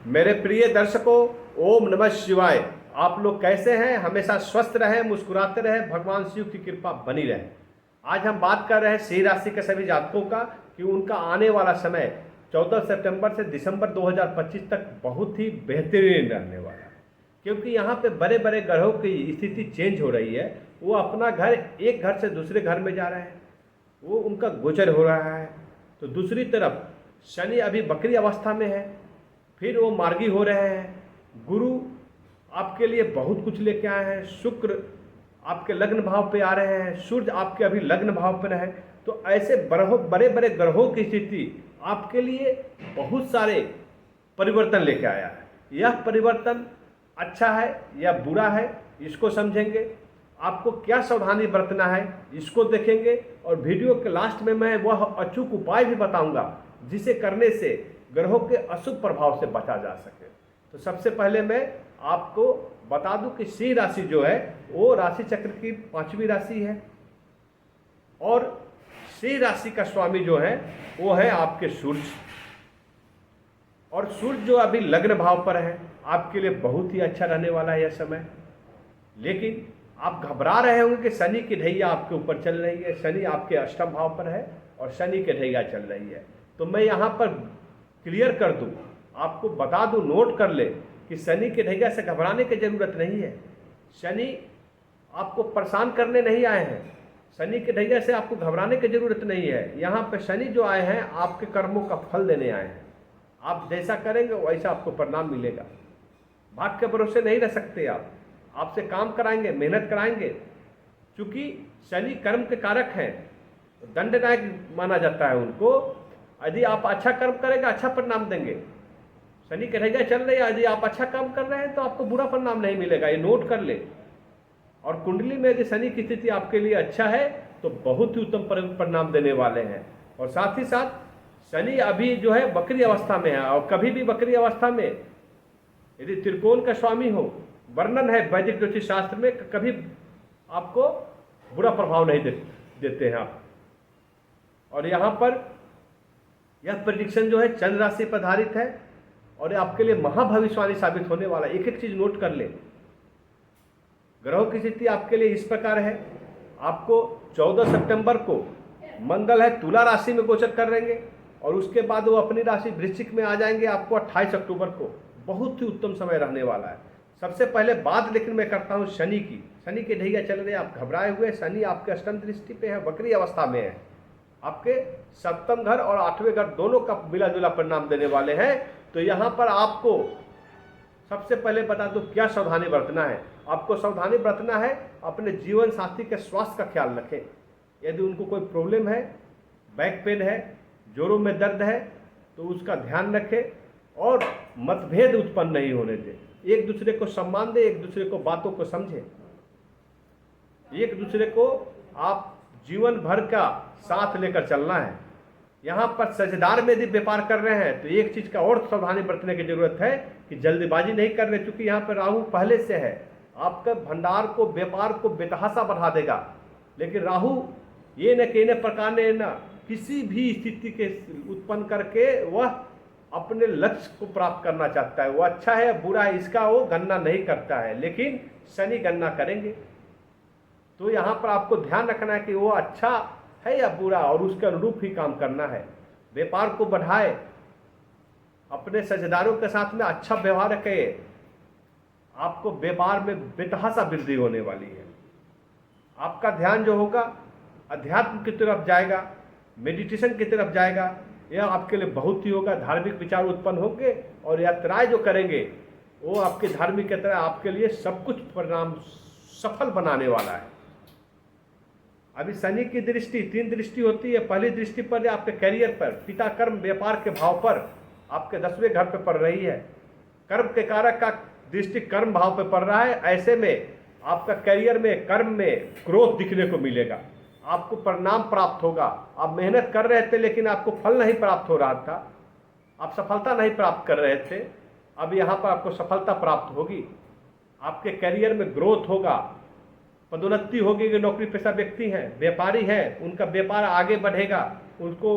मेरे प्रिय दर्शकों, ओम नमः शिवाय। आप लोग कैसे हैं? हमेशा स्वस्थ रहें, मुस्कुराते रहें, भगवान शिव की कृपा बनी रहे। आज हम बात कर रहे हैं सिंह राशि के सभी जातकों का कि उनका आने वाला समय 14 सितंबर से दिसंबर 2025 तक बहुत ही बेहतरीन रहने वाला है, क्योंकि यहाँ पे बड़े बड़े ग्रहों की स्थिति चेंज हो रही है। वो अपना घर, एक घर से दूसरे घर में जा रहे हैं, वो उनका गोचर हो रहा है। तो दूसरी तरफ शनि अभी बकरी अवस्था में है, फिर वो मार्गी हो रहे हैं। गुरु आपके लिए बहुत कुछ लेके आए हैं। शुक्र आपके लग्न भाव पे आ रहे हैं, सूर्य आपके अभी लग्न भाव पर है। तो ऐसे बड़े बड़े ग्रहों की स्थिति आपके लिए बहुत सारे परिवर्तन लेके आया है। यह परिवर्तन अच्छा है या बुरा है, इसको समझेंगे। आपको क्या सावधानी बरतना है, इसको देखेंगे। और वीडियो के लास्ट में मैं वह अचूक उपाय भी बताऊंगा जिसे करने से ग्रहों के अशुभ प्रभाव से बचा जा सके। तो सबसे पहले मैं आपको बता दूं कि सिंह राशि जो है वो राशि चक्र की 5वीं राशि है, और सिंह राशि का स्वामी जो है वो है आपके सूर्य। और सूर्य जो अभी लग्न भाव पर है, आपके लिए बहुत ही अच्छा रहने वाला है यह समय। लेकिन आप घबरा रहे होंगे कि शनि की ढैया आपके ऊपर चल रही है। शनि आपके अष्टम भाव पर है और शनि की ढैया चल रही है। तो मैं यहाँ पर क्लियर कर दूं, आपको बता दूं, नोट कर ले कि शनि के ढैया से घबराने की जरूरत नहीं है। शनि आपको परेशान करने नहीं आए हैं। शनि के ढैया से आपको घबराने की जरूरत नहीं है। यहाँ पे शनि जो आए हैं आपके कर्मों का फल देने आए हैं। आप जैसा करेंगे वैसा आपको परिणाम मिलेगा। भाग्य के भरोसे नहीं रह सकते आप। आपसे काम कराएंगे, मेहनत कराएंगे। चूंकि शनि कर्म के कारक हैं, दंडनायक माना जाता है उनको। यदि आप अच्छा कर्म करेंगे अच्छा परिणाम देंगे। शनि की ढैया चल रही है, यदि आप अच्छा काम कर रहे हैं तो आपको बुरा परिणाम नहीं मिलेगा, ये नोट कर ले। और कुंडली में यदि शनि की स्थिति आपके लिए अच्छा है तो बहुत ही उत्तम परिणाम देने वाले हैं। और साथ ही साथ शनि अभी जो है बकरी अवस्था में है, और कभी भी बकरी अवस्था में यदि त्रिकोण का स्वामी हो, वर्णन है वैदिक ज्योतिष शास्त्र में, कभी आपको बुरा प्रभाव नहीं देते हैं आप। और यहाँ पर यह प्रेडिक्शन जो है चंद्र राशि पर आधारित है और आपके लिए महाभविष्यवाणी साबित होने वाला है। एक एक चीज नोट कर ले। ग्रहों की स्थिति आपके लिए इस प्रकार है। आपको 14 सितंबर को मंगल है तुला राशि में गोचर कर रहेंगे, और उसके बाद वो अपनी राशि वृश्चिक में आ जाएंगे आपको 28 अक्टूबर को। बहुत ही उत्तम समय रहने वाला है। सबसे पहले बात लेकिन मैं करता हूँ शनि की। शनि के ढैया चल रहे हैं, आप घबराए हुए। शनि आपके अष्टम दृष्टि पे है, बकरी अवस्था में है। आपके सप्तम घर और 8वें घर दोनों का मिला जुला परिणाम देने वाले हैं। तो यहाँ पर आपको सबसे पहले बता दो क्या सावधानी बरतना है। आपको सावधानी बरतना है, अपने जीवन साथी के स्वास्थ्य का ख्याल रखें। यदि उनको कोई प्रॉब्लम है, बैक पेन है, जोड़ों में दर्द है, तो उसका ध्यान रखें और मतभेद उत्पन्न नहीं होने दें। एक दूसरे को सम्मान दें, एक दूसरे को बातों को समझें। एक दूसरे को आप जीवन भर का साथ लेकर चलना है। यहाँ पर साझेदार में यदि व्यापार कर रहे हैं तो एक चीज का और सावधानी बरतने की जरूरत है कि जल्दबाजी नहीं कर रहे, क्योंकि यहाँ पर राहु पहले से है। आपका भंडार को, व्यापार को बेतहासा बढ़ा देगा। लेकिन राहु ये न कहने प्रकार ने न किसी भी स्थिति के उत्पन्न करके वह अपने लक्ष्य को प्राप्त करना चाहता है। वो अच्छा है या बुरा है इसका वो गणना नहीं करता है, लेकिन शनि गणना करेंगे। तो यहाँ पर आपको ध्यान रखना है कि वो अच्छा है या बुरा, और उसके अनुरूप ही काम करना है। व्यापार को बढ़ाए, अपने साझेदारों के साथ में अच्छा व्यवहार रखें। आपको व्यापार में बेतहासा वृद्धि होने वाली है। आपका ध्यान जो होगा अध्यात्म की तरफ जाएगा, मेडिटेशन की तरफ जाएगा। यह आपके लिए बहुत ही होगा। धार्मिक विचार उत्पन्न होंगे और यात्राएं जो करेंगे वो आपके धार्मिक की तरह आपके लिए सब कुछ परिणाम सफल बनाने वाला है। अभी शनि की दृष्टि 3 दृष्टि होती है। पहली दृष्टि पर आपके करियर पर, पिता कर्म व्यापार के भाव पर आपके 10वें घर पर पड़ रही है। कर्म के कारक का दृष्टि कर्म भाव पर पड़ रहा है। ऐसे में आपका करियर में, कर्म में ग्रोथ दिखने को मिलेगा। आपको परिणाम प्राप्त होगा। आप मेहनत कर रहे थे लेकिन आपको फल नहीं प्राप्त हो रहा था, आप सफलता नहीं प्राप्त कर रहे थे। अब यहाँ पर आपको सफलता प्राप्त होगी। आपके करियर में ग्रोथ होगा, पदोन्नति होगी। जो नौकरी पेशा व्यक्ति हैं, व्यापारी हैं, उनका व्यापार आगे बढ़ेगा। उनको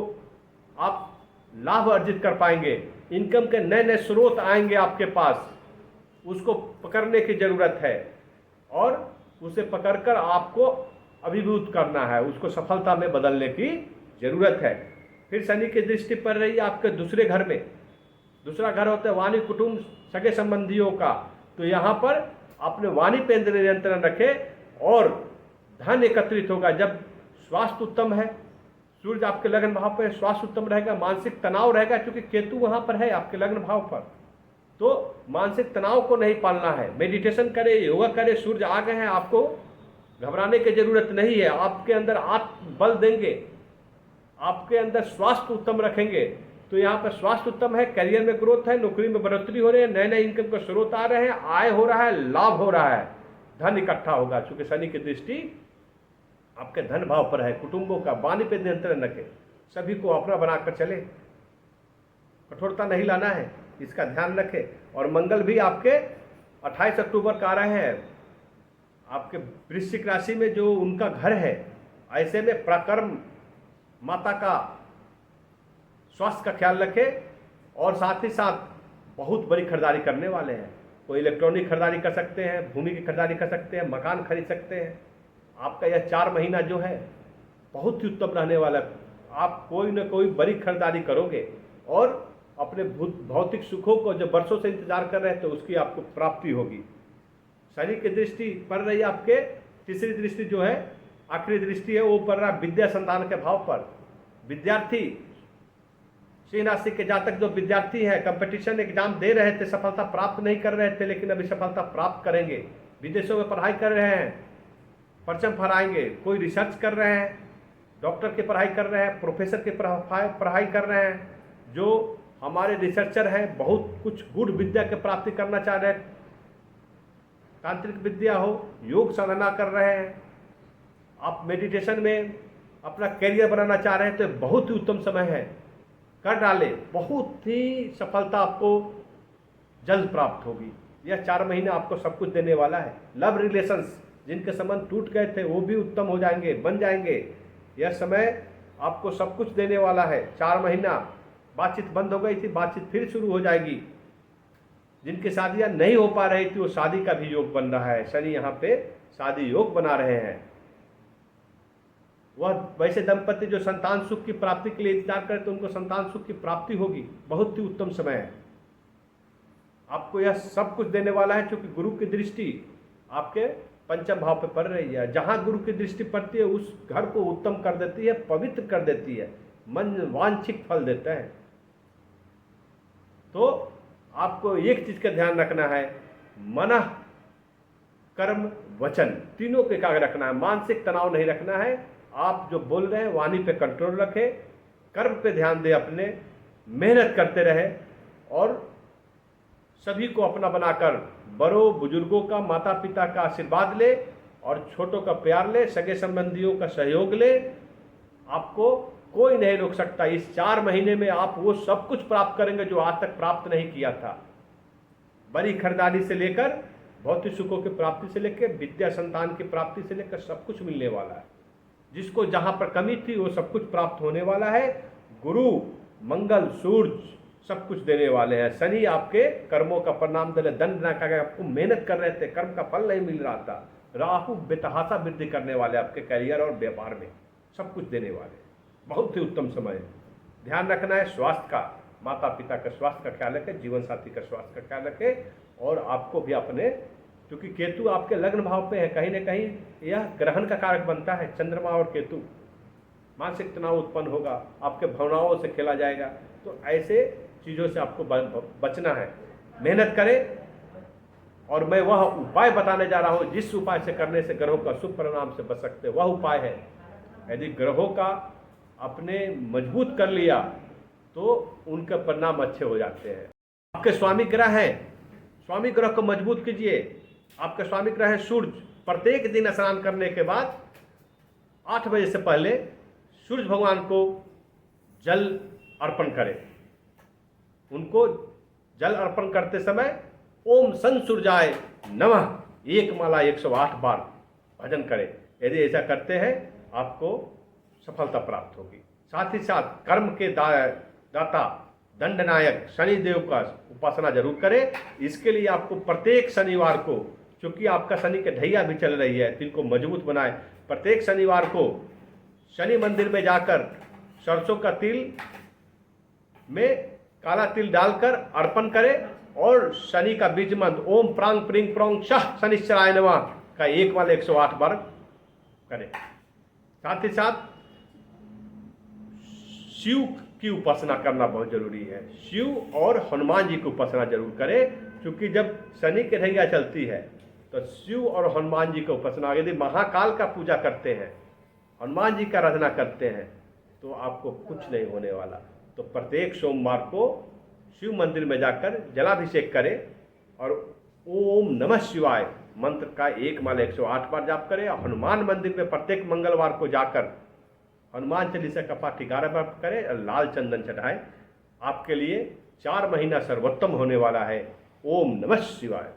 आप लाभ अर्जित कर पाएंगे। इनकम के नए नए स्रोत आएंगे आपके पास, उसको पकड़ने की ज़रूरत है और उसे पकड़कर आपको अभिभूत करना है, उसको सफलता में बदलने की ज़रूरत है। फिर शनि की दृष्टि पड़ रही है आपके दूसरे घर में। दूसरा घर होता है वाणी, कुटुंब, सगे संबंधियों का। तो यहाँ पर अपने वाणी पे नियंत्रण रखें और धन एकत्रित होगा जब स्वास्थ्य उत्तम है। सूर्य आपके लग्न भाव पर, स्वास्थ्य उत्तम रहेगा, मानसिक तनाव रहेगा क्योंकि केतु वहाँ पर है आपके लग्न भाव पर। तो मानसिक तनाव को नहीं पालना है, मेडिटेशन करें, योगा करें। सूर्य आ गए हैं, आपको घबराने की जरूरत नहीं है। आपके अंदर आत्म बल देंगे, आपके अंदर स्वास्थ्य उत्तम रखेंगे। तो यहाँ पर स्वास्थ्य उत्तम है, करियर में ग्रोथ है, नौकरी में बढ़ोतरी हो रही है, नए नए इनकम के स्रोत आ रहे हैं, आय हो रहा है, लाभ हो रहा है, धन इकट्ठा होगा। चूंकि शनि की दृष्टि आपके धन भाव पर है। कुटुंबों का वाणी पे नियंत्रण रखें, सभी को अपना बनाकर चले, कठोरता नहीं लाना है, इसका ध्यान रखें। और मंगल भी आपके 28 अक्टूबर का आ रहे हैं आपके वृश्चिक राशि में, जो उनका घर है। ऐसे में प्रकर्म माता का स्वास्थ्य का ख्याल रखें और साथ ही साथ बहुत बड़ी खरीदारी करने वाले हैं। कोई इलेक्ट्रॉनिक खरीदारी कर सकते हैं, भूमि की खरीदारी कर सकते हैं, मकान खरीद सकते हैं। आपका यह 4 महीना जो है बहुत ही उत्तम रहने वाला है। आप कोई न कोई बड़ी खरीदारी करोगे और अपने भौतिक सुखों को जो वर्षों से इंतजार कर रहे थे उसकी आपको प्राप्ति होगी। शनि की दृष्टि पड़ रही है आपके, तीसरी दृष्टि जो है आखिरी दृष्टि है वो पड़ रहा है विद्या संतान के भाव पर। विद्यार्थी, सिंह राशि के जातक जो विद्यार्थी है, कंपटीशन एग्जाम दे रहे थे, सफलता प्राप्त नहीं कर रहे थे, लेकिन अभी सफलता प्राप्त करेंगे। विदेशों में पढ़ाई कर रहे हैं, परचम फहराएंगे। कोई रिसर्च कर रहे हैं, डॉक्टर की पढ़ाई कर रहे हैं, प्रोफेसर की पढ़ाई कर रहे हैं, जो हमारे रिसर्चर हैं, बहुत कुछ गुड विद्या की प्राप्ति करना चाह रहे हैं, तांत्रिक विद्या हो, योग साधना कर रहे हैं, आप मेडिटेशन में अपना करियर बनाना चाह रहे हैं, तो बहुत ही उत्तम समय है, कर डाले। बहुत ही सफलता आपको जल्द प्राप्त होगी। यह 4 महीने आपको सब कुछ देने वाला है। लव रिलेशंस, जिनके संबंध टूट गए थे वो भी उत्तम हो जाएंगे, बन जाएंगे। यह समय आपको सब कुछ देने वाला है। 4 महीना बातचीत बंद हो गई थी, बातचीत फिर शुरू हो जाएगी। जिनकी शादियां नहीं हो पा रही थी वो शादी का भी योग बन रहा है। शनि यहाँ पे शादी योग बना रहे हैं। वह वैसे दंपति जो संतान सुख की प्राप्ति के लिए इंतजार करते उनको संतान सुख की प्राप्ति होगी। बहुत ही उत्तम समय है, आपको यह सब कुछ देने वाला है। क्योंकि गुरु की दृष्टि आपके पंचम भाव पे पड़ रही है। जहां गुरु की दृष्टि पड़ती है उस घर को उत्तम कर देती है, पवित्र कर देती है, मन वांछित फल देता है। तो आपको एक चीज का ध्यान रखना है, मन, कर्म, वचन, तीनों को एकाग्र रखना है। मानसिक तनाव नहीं रखना है। आप जो बोल रहे हैं वाणी पे कंट्रोल रखें, कर्म पे ध्यान दें, अपने मेहनत करते रहे और सभी को अपना बनाकर बड़ों बुजुर्गों का, माता पिता का आशीर्वाद ले और छोटों का प्यार ले, सगे संबंधियों का सहयोग ले। आपको कोई नहीं रोक सकता। इस 4 महीने में आप वो सब कुछ प्राप्त करेंगे जो आज तक प्राप्त नहीं किया था। बड़ी खरीदारी से लेकर भौतिक सुखों की प्राप्ति से लेकर विद्या संतान की प्राप्ति से लेकर सब कुछ मिलने वाला है। जिसको जहां पर कमी थी वो सब कुछ प्राप्त होने वाला है। गुरु, मंगल, सूर्य सब कुछ देने वाले हैं। शनि आपके कर्मों का परिणाम दे, दंड ना करके आपको मेहनत कर रहे थे, कर्म का फल नहीं मिल रहा था। राहु बेतहासा वृद्धि करने वाले आपके करियर और व्यापार में सब कुछ देने वाले। बहुत ही उत्तम समय है। ध्यान रखना है स्वास्थ्य का, माता पिता का स्वास्थ्य का ख्याल रखें, जीवन साथी का स्वास्थ्य का ख्याल रखें और आपको भी अपने, क्योंकि केतु आपके लग्न भाव पे है, कहीं ना कहीं यह ग्रहण का कारक बनता है। चंद्रमा और केतु, मानसिक तनाव उत्पन्न होगा, आपके भावनाओं से खेला जाएगा। तो ऐसे चीज़ों से आपको बचना है। मेहनत करें और मैं वह उपाय बताने जा रहा हूँ जिस उपाय से करने से ग्रहों का शुभ परिणाम से बच सकते। वह उपाय है, यदि ग्रहों का अपने मजबूत कर लिया तो उनके परिणाम अच्छे हो जाते हैं। आपके स्वामी ग्रह हैं, स्वामी ग्रह को मजबूत कीजिए। आपका स्वामी ग्रह है सूर्य। प्रत्येक दिन स्नान करने के बाद 8 बजे से पहले सूर्य भगवान को जल अर्पण करें। उनको जल अर्पण करते समय ओम सन सूर्याय नमः 1 माला 108 बार भजन करें। यदि ऐसा करते हैं आपको सफलता प्राप्त होगी। साथ ही साथ कर्म के दाता दंडनायक शनि देव का उपासना जरूर करें। इसके लिए आपको प्रत्येक शनिवार को, चूंकि आपका शनि की ढैया भी चल रही है, तिल को मजबूत बनाए, प्रत्येक शनिवार को शनि मंदिर में जाकर सरसों का तिल में काला तिल डालकर अर्पण करें और शनि का बीज मंत्र ओम प्रांग प्रिंग प्रोंग शाह शनिश्चराय नमः का 1 वाले 108 बार करें। साथ ही साथ शिव की उपासना करना बहुत जरूरी है। शिव और हनुमान जी की उपासना जरूर करें, क्योंकि जब शनि की ढैया चलती है तो शिव और हनुमान जी की उपासना, यदि महाकाल का पूजा करते हैं, हनुमान जी का आराधना करते हैं, तो आपको कुछ नहीं होने वाला। तो प्रत्येक सोमवार को शिव मंदिर में जाकर जलाभिषेक करें और ओम नमः शिवाय मंत्र का 1 माला 108 बार जाप करें। और हनुमान मंदिर में प्रत्येक मंगलवार को जाकर हनुमान चालीसा का पाठ 11 बार करें और लाल चंदन चढ़ाएं। आपके लिए 4 महीना सर्वोत्तम होने वाला है। ओम नमः शिवाय।